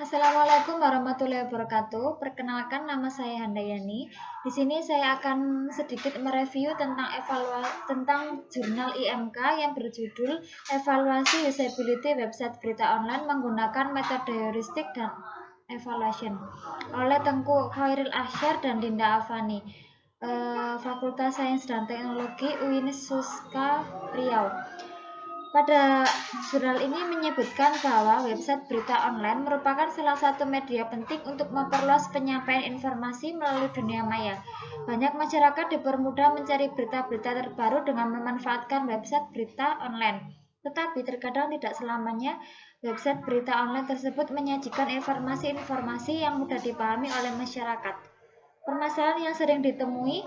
Assalamualaikum warahmatullahi wabarakatuh. Perkenalkan, nama saya Handayani. Di sini saya akan sedikit mereview tentang jurnal IMK yang berjudul Evaluasi Usability Website Berita Online menggunakan metode heuristik dan evaluation oleh Tengku Khairil Asyar dan Dinda Afani, Fakultas Sains dan Teknologi UINIS Suska Riau. Pada jurnal ini menyebutkan bahwa website berita online merupakan salah satu media penting untuk memperluas penyampaian informasi melalui dunia maya. Banyak masyarakat dipermudah mencari berita-berita terbaru dengan memanfaatkan website berita online. Tetapi terkadang tidak selamanya website berita online tersebut menyajikan informasi-informasi yang mudah dipahami oleh masyarakat. Permasalahan yang sering ditemui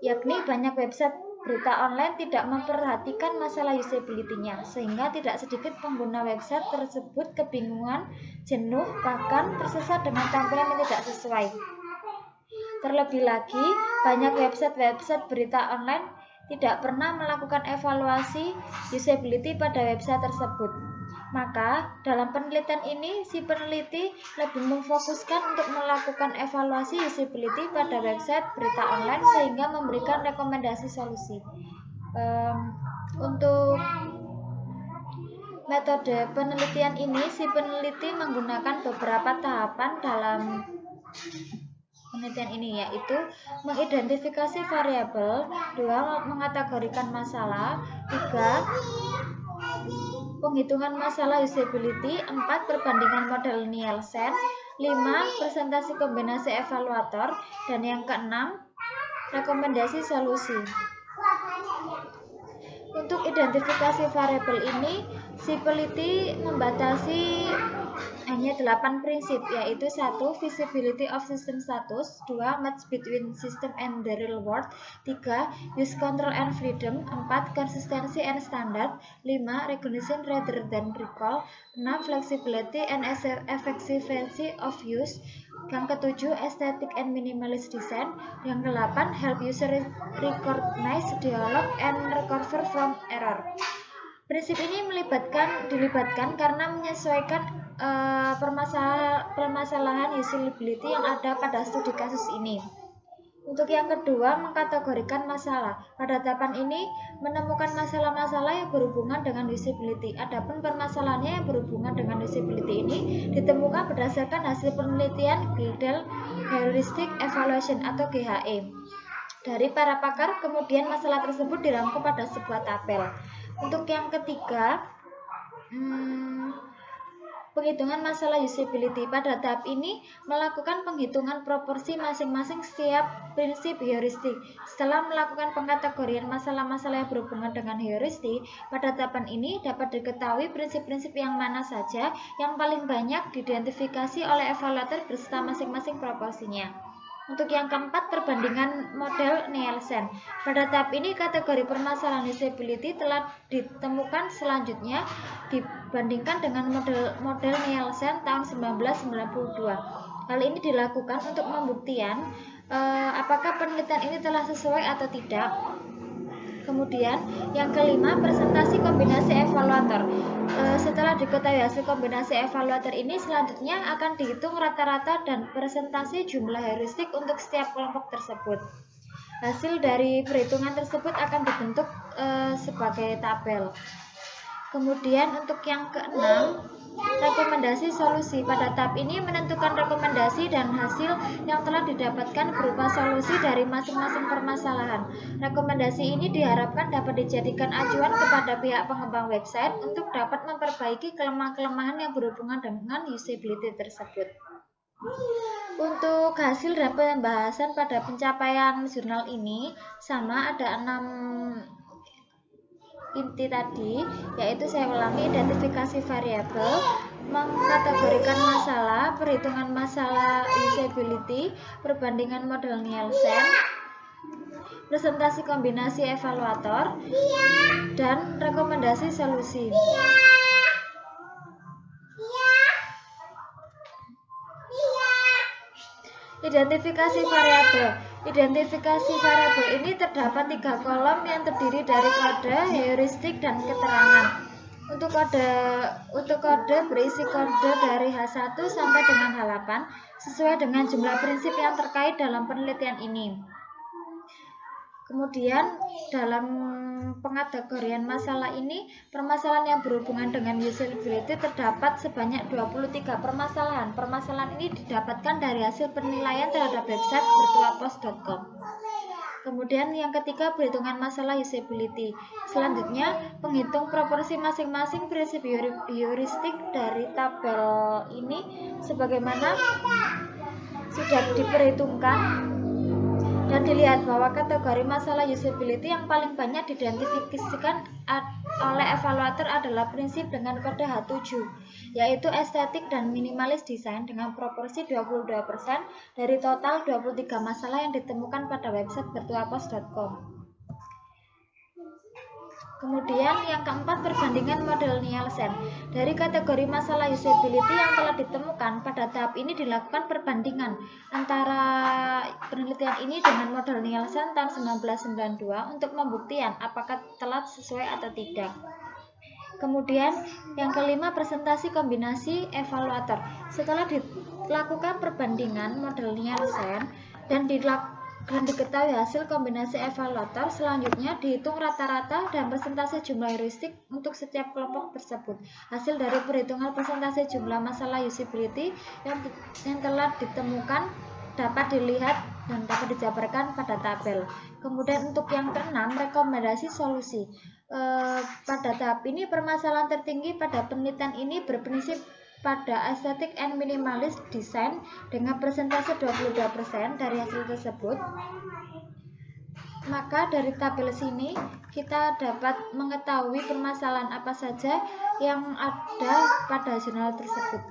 yakni banyak website berita online tidak memperhatikan masalah usability-nya, sehingga tidak sedikit pengguna website tersebut kebingungan, jenuh, bahkan tersesat dengan tampilan yang tidak sesuai. Terlebih lagi, banyak website berita online tidak pernah melakukan evaluasi usability pada website tersebut. Maka, dalam penelitian ini, si peneliti lebih memfokuskan untuk melakukan evaluasi usability pada website berita online sehingga memberikan rekomendasi solusi. Untuk metode penelitian ini, si peneliti menggunakan beberapa tahapan dalam penelitian ini, yaitu mengidentifikasi variabel, 2. Mengategorikan masalah, 3. Penghitungan masalah usability, 4. Perbandingan model Nielsen, 5. Presentasi kombinasi evaluator, dan yang keenam, rekomendasi solusi. Untuk identifikasi variabel ini, si peneliti membatasi hanya 8 prinsip, yaitu 1. Visibility of system status, 2. Match between system and the real world, 3. Use control and freedom, 4. Consistency and standard, 5. Recognition rather than recall, 6. Flexibility and efficiency of use, yang ke-7. Aesthetic and minimalist design, yang ke-8. Help user recognize dialogue and recover from error. Prinsip ini dilibatkan karena menyesuaikan permasalahan usability yang ada pada studi kasus ini. Untuk yang kedua, mengkategorikan masalah. Pada tahapan ini menemukan masalah-masalah yang berhubungan dengan usability. Adapun permasalahannya yang berhubungan dengan usability ini ditemukan berdasarkan hasil penelitian Gildel Heuristic Evaluation atau GHE dari para pakar. Kemudian masalah tersebut dirangkum pada sebuah tabel. Untuk yang ketiga, penghitungan masalah usability. Pada tahap ini melakukan penghitungan proporsi masing-masing setiap prinsip heuristik. Setelah melakukan pengkategorian masalah-masalah yang berhubungan dengan heuristik, pada tahapan ini dapat diketahui prinsip-prinsip yang mana saja yang paling banyak diidentifikasi oleh evaluator beserta masing-masing proporsinya. Untuk yang keempat, perbandingan model Nielsen. Pada tahap ini kategori permasalahan usability telah ditemukan selanjutnya dibandingkan dengan model Nielsen tahun 1992. Hal ini dilakukan untuk pembuktian apakah penelitian ini telah sesuai atau tidak. Kemudian yang kelima, presentasi kombinasi evaluator. Setelah diketahui hasil kombinasi evaluator ini, selanjutnya akan dihitung rata-rata dan presentasi jumlah heuristik untuk setiap kelompok tersebut. Hasil dari perhitungan tersebut akan dibentuk sebagai tabel. Kemudian untuk yang keenam, rekomendasi solusi. Pada tahap ini menentukan rekomendasi dan hasil yang telah didapatkan berupa solusi dari masing-masing permasalahan. Rekomendasi ini diharapkan dapat dijadikan acuan kepada pihak pengembang website untuk dapat memperbaiki kelemahan-kelemahan yang berhubungan dengan usability tersebut. Untuk hasil dan pembahasan pada pencapaian jurnal ini sama, ada 6 inti tadi, yaitu saya ulangi: identifikasi variabel, mengkategorikan masalah, perhitungan masalah usability, perbandingan model Nielsen, presentasi kombinasi evaluator, dan rekomendasi solusi. Identifikasi variabel. Identifikasi variabel ini terdapat 3 kolom yang terdiri dari kode, heuristik, dan keterangan. Untuk kode berisi kode dari H1 sampai dengan H8 sesuai dengan jumlah prinsip yang terkait dalam penelitian ini. Kemudian dalam pengategorian masalah ini, permasalahan yang berhubungan dengan usability terdapat sebanyak 23 permasalahan. Permasalahan ini didapatkan dari hasil penilaian terhadap website virtualpost.com. Kemudian yang ketiga, perhitungan masalah usability. Selanjutnya, penghitung proporsi masing-masing prinsip heuristik dari tabel ini sebagaimana sudah diperhitungkan, dan dilihat bahwa kategori masalah usability yang paling banyak diidentifikasikan oleh evaluator adalah prinsip dengan kode H7, yaitu estetik dan minimalis desain dengan proporsi 22% dari total 23 masalah yang ditemukan pada website virtualpost.com. Kemudian yang keempat, perbandingan model Nielsen. Dari kategori masalah usability yang telah ditemukan, pada tahap ini dilakukan perbandingan antara penelitian ini dengan model Nielsen tahun 1992 untuk pembuktian apakah telah sesuai atau tidak. Kemudian yang kelima, presentasi kombinasi evaluator. Setelah dilakukan perbandingan model Nielsen dan diketahui hasil kombinasi evaluator, selanjutnya dihitung rata-rata dan persentase jumlah heuristik untuk setiap kelompok tersebut. Hasil dari perhitungan persentase jumlah masalah usability yang telah ditemukan dapat dilihat dan dapat dijabarkan pada tabel. Kemudian untuk yang keenam, rekomendasi solusi. Pada tahap ini, permasalahan tertinggi pada penelitian ini berprinsip pada aesthetic and minimalist design dengan persentase 22% dari hasil tersebut. Maka dari tabel sini kita dapat mengetahui permasalahan apa saja yang ada pada jurnal tersebut.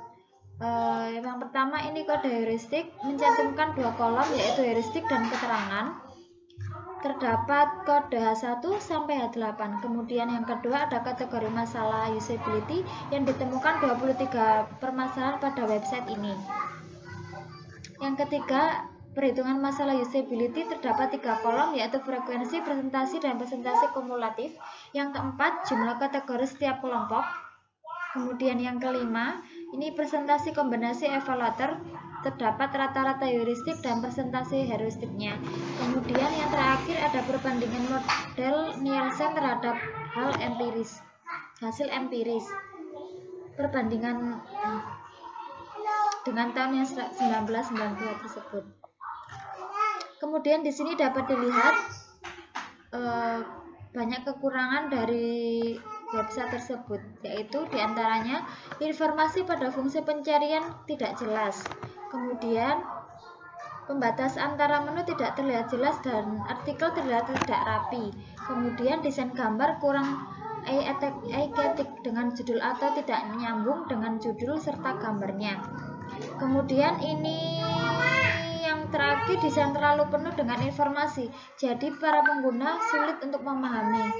Yang pertama, ini kode heuristik mencantumkan 2 kolom, yaitu heuristik dan keterangan. Terdapat kode H1 sampai H8. Kemudian yang kedua, ada kategori masalah usability yang ditemukan 23 permasalahan pada website ini. Yang ketiga, perhitungan masalah usability terdapat 3 kolom, yaitu frekuensi, presentasi, dan presentasi kumulatif. Yang keempat, jumlah kategori setiap kelompok. Kemudian yang kelima, ini presentasi kombinasi evaluator, terdapat rata-rata heuristik dan presentasi heuristiknya. Kemudian yang terakhir, ada perbandingan model Nielsen terhadap hasil empiris. Perbandingan dengan tahun yang 1992 tersebut. Kemudian di sini dapat dilihat banyak kekurangan dari website tersebut, yaitu diantaranya informasi pada fungsi pencarian tidak jelas. Kemudian pembatas antara menu tidak terlihat jelas dan artikel terlihat tidak rapi. Kemudian desain gambar kurang estetik dengan judul atau tidak menyambung dengan judul serta gambarnya. Kemudian ini yang terakhir, desain terlalu penuh dengan informasi, jadi para pengguna sulit untuk memahami.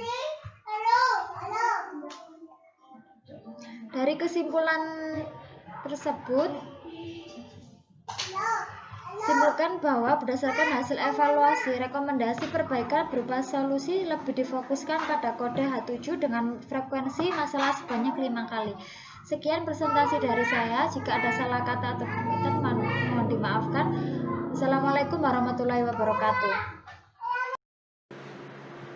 Dari kesimpulan tersebut, simpulkan bahwa berdasarkan hasil evaluasi, rekomendasi perbaikan berupa solusi lebih difokuskan pada kode H7 dengan frekuensi masalah sebanyak 5 kali. Sekian presentasi dari saya. Jika ada salah kata atau pengertian, mohon dimaafkan. Assalamualaikum warahmatullahi wabarakatuh.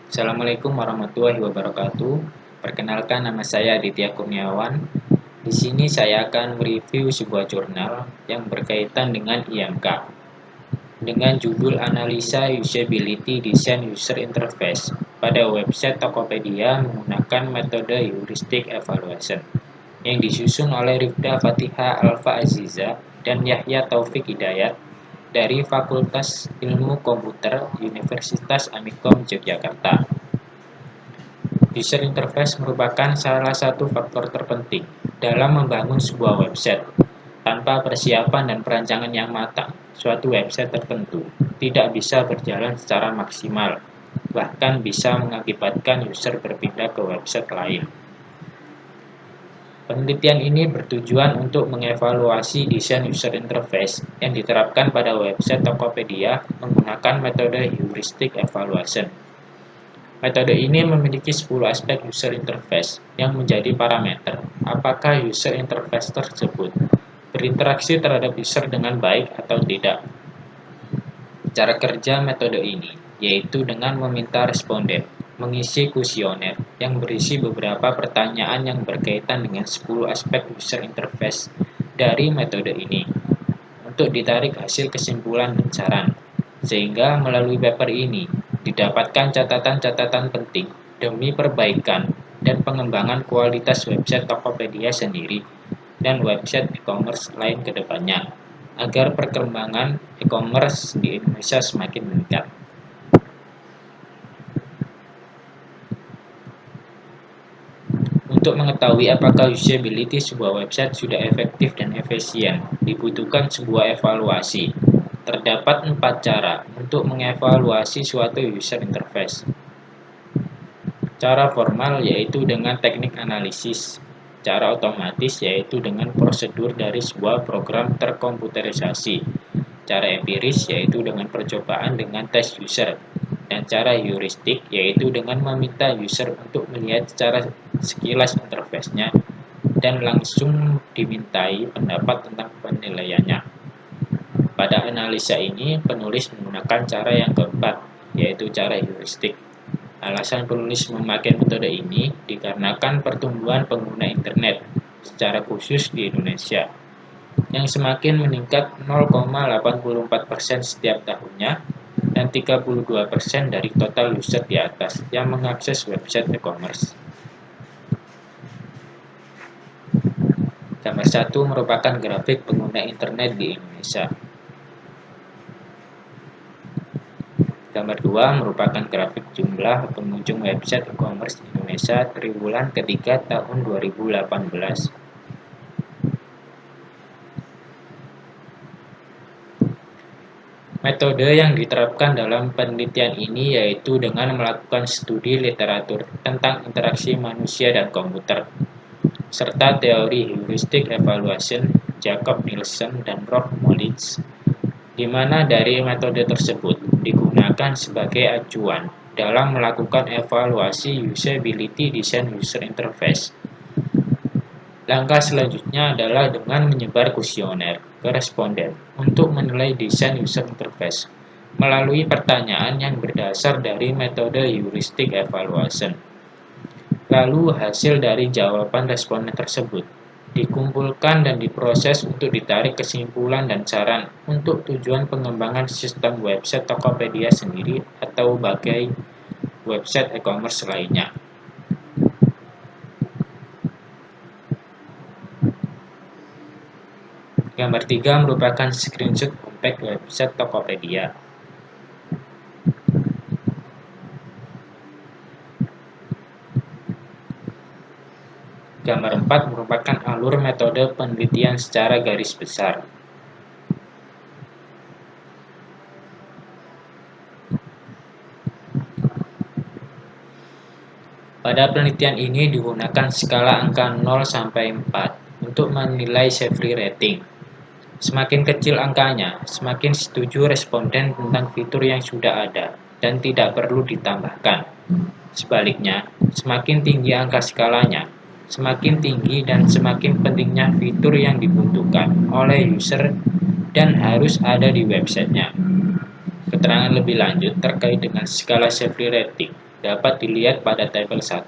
Assalamualaikum warahmatullahi wabarakatuh. Perkenalkan, nama saya Aditya Kurniawan. Di sini saya akan mereview sebuah jurnal yang berkaitan dengan IMK dengan judul Analisa Usability Design User Interface pada website Tokopedia menggunakan metode Heuristic Evaluation yang disusun oleh Rifda Fatihah Alfa Aziza dan Yahya Taufik Hidayat dari Fakultas Ilmu Komputer Universitas Amikom Yogyakarta. User interface merupakan salah satu faktor terpenting dalam membangun sebuah website. Tanpa persiapan dan perancangan yang matang, suatu website tertentu tidak bisa berjalan secara maksimal, bahkan bisa mengakibatkan user berpindah ke website lain. Penelitian ini bertujuan untuk mengevaluasi desain user interface yang diterapkan pada website Tokopedia menggunakan metode heuristic evaluation. Metode ini memiliki 10 aspek user interface yang menjadi parameter apakah user interface tersebut berinteraksi terhadap user dengan baik atau tidak. Cara kerja metode ini yaitu dengan meminta responden mengisi kuesioner yang berisi beberapa pertanyaan yang berkaitan dengan 10 aspek user interface dari metode ini untuk ditarik hasil kesimpulan dan saran. Sehingga melalui paper ini didapatkan catatan-catatan penting demi perbaikan dan pengembangan kualitas website Tokopedia sendiri dan website e-commerce lain ke depannya agar perkembangan e-commerce di Indonesia semakin meningkat. Untuk mengetahui apakah usability sebuah website sudah efektif dan efisien, dibutuhkan sebuah evaluasi. Terdapat 4 cara untuk mengevaluasi suatu user interface. Cara formal yaitu dengan teknik analisis. Cara otomatis yaitu dengan prosedur dari sebuah program terkomputerisasi. Cara empiris yaitu dengan percobaan dengan tes user. Dan cara heuristik yaitu dengan meminta user untuk melihat secara sekilas interface-nya dan langsung dimintai pendapat tentang penilaiannya. Pada analisa ini, penulis menggunakan cara yang keempat, yaitu cara heuristik. Alasan penulis memakai metode ini dikarenakan pertumbuhan pengguna internet, secara khusus di Indonesia, yang semakin meningkat 0,84% setiap tahunnya, dan 32% dari total user di atas yang mengakses website e-commerce. Gambar 1 merupakan grafik pengguna internet di Indonesia. Gambar 2 merupakan grafik jumlah pengunjung website e-commerce di Indonesia triwulan ketiga tahun 2018. Metode yang diterapkan dalam penelitian ini yaitu dengan melakukan studi literatur tentang interaksi manusia dan komputer, serta teori heuristic evaluation Jacob Nielsen dan Rob Molins, di mana dari metode tersebut digunakan sebagai acuan dalam melakukan evaluasi usability desain user interface. Langkah selanjutnya adalah dengan menyebar kuesioner ke responden untuk menilai desain user interface melalui pertanyaan yang berdasar dari metode heuristic evaluation. Lalu hasil dari jawaban responden tersebut dikumpulkan dan diproses untuk ditarik kesimpulan dan saran untuk tujuan pengembangan sistem website Tokopedia sendiri atau bagai website e-commerce lainnya. Gambar 3 merupakan screenshot compact website Tokopedia. Gambar 4 merupakan alur metode penelitian secara garis besar. Pada penelitian ini digunakan skala angka 0 sampai 4 untuk menilai safety rating. Semakin kecil angkanya, semakin setuju responden tentang fitur yang sudah ada dan tidak perlu ditambahkan. Sebaliknya, semakin tinggi angka skalanya, semakin tinggi dan semakin pentingnya fitur yang dibutuhkan oleh user dan harus ada di websitenya. Keterangan lebih lanjut terkait dengan skala safety rating dapat dilihat pada tabel 1.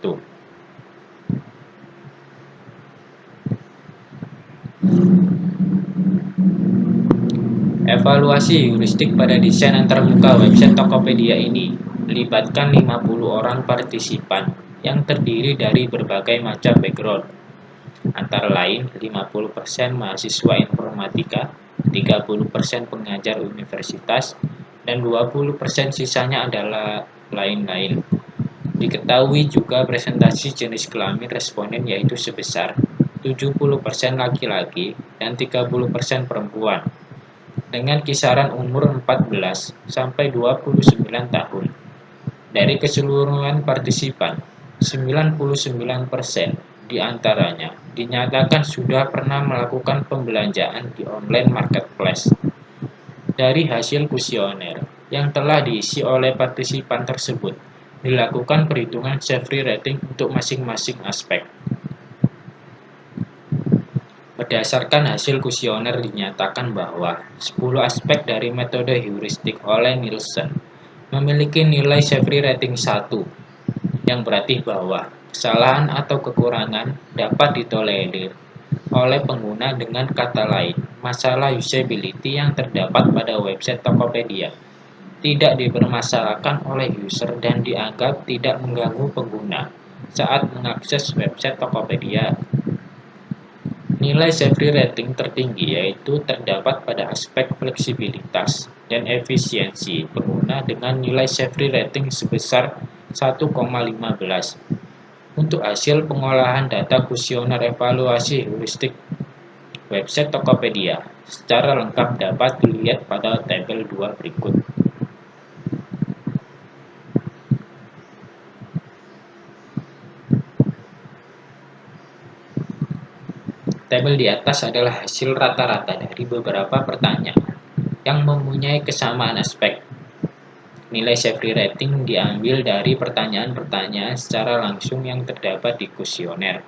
Evaluasi heuristik pada desain antarmuka website Tokopedia ini melibatkan 50 orang partisipan yang terdiri dari berbagai macam background, antara lain 50% mahasiswa informatika, 30% pengajar universitas, dan 20% sisanya adalah lain-lain. Diketahui juga presentasi jenis kelamin responden yaitu sebesar 70% laki-laki dan 30% perempuan, dengan kisaran umur 14 sampai 29 tahun. Dari keseluruhan partisipan, 99% di antaranya dinyatakan sudah pernah melakukan pembelanjaan di online marketplace. Dari hasil kuesioner yang telah diisi oleh partisipan tersebut, dilakukan perhitungan Jeffrey rating untuk masing-masing aspek. Berdasarkan hasil kuesioner dinyatakan bahwa 10 aspek dari metode heuristik oleh Nielsen memiliki nilai Jeffrey rating 1, yang berarti bahwa kesalahan atau kekurangan dapat ditolerir oleh pengguna, dengan kata lain, masalah usability yang terdapat pada website Tokopedia tidak dipermasalahkan oleh user dan dianggap tidak mengganggu pengguna saat mengakses website Tokopedia. Nilai Jeffrey rating tertinggi yaitu terdapat pada aspek fleksibilitas dan efisiensi pengguna dengan nilai Jeffrey rating sebesar 1,15. Untuk hasil pengolahan data kuesioner evaluasi heuristik website Tokopedia secara lengkap dapat dilihat pada tabel 2 berikut. Tabel di atas adalah hasil rata-rata dari beberapa pertanyaan yang mempunyai kesamaan aspek. Nilai Jeffrey rating diambil dari pertanyaan-pertanyaan secara langsung yang terdapat di kuesioner.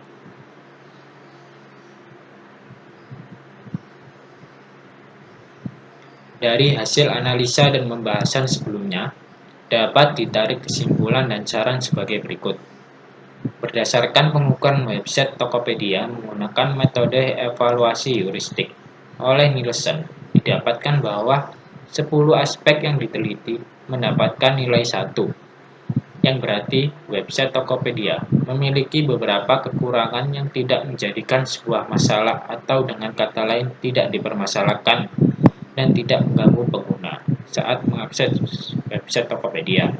Dari hasil analisa dan pembahasan sebelumnya, dapat ditarik kesimpulan dan saran sebagai berikut. Berdasarkan pengukuran website Tokopedia menggunakan metode evaluasi heuristik oleh Nielsen, didapatkan bahwa 10 aspek yang diteliti mendapatkan nilai 1, yang berarti website Tokopedia memiliki beberapa kekurangan yang tidak menjadikan sebuah masalah atau dengan kata lain tidak dipermasalahkan dan tidak mengganggu pengguna saat mengakses website Tokopedia.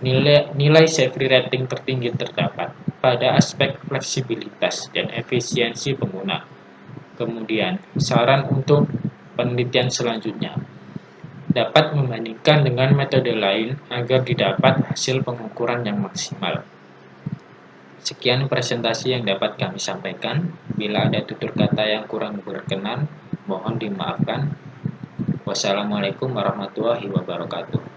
Nilai Jeffrey rating tertinggi terdapat pada aspek fleksibilitas dan efisiensi pengguna. Kemudian, saran untuk penelitian selanjutnya dapat membandingkan dengan metode lain agar didapat hasil pengukuran yang maksimal. Sekian presentasi yang dapat kami sampaikan. Bila ada tutur kata yang kurang berkenan, mohon dimaafkan. Wassalamualaikum warahmatullahi wabarakatuh.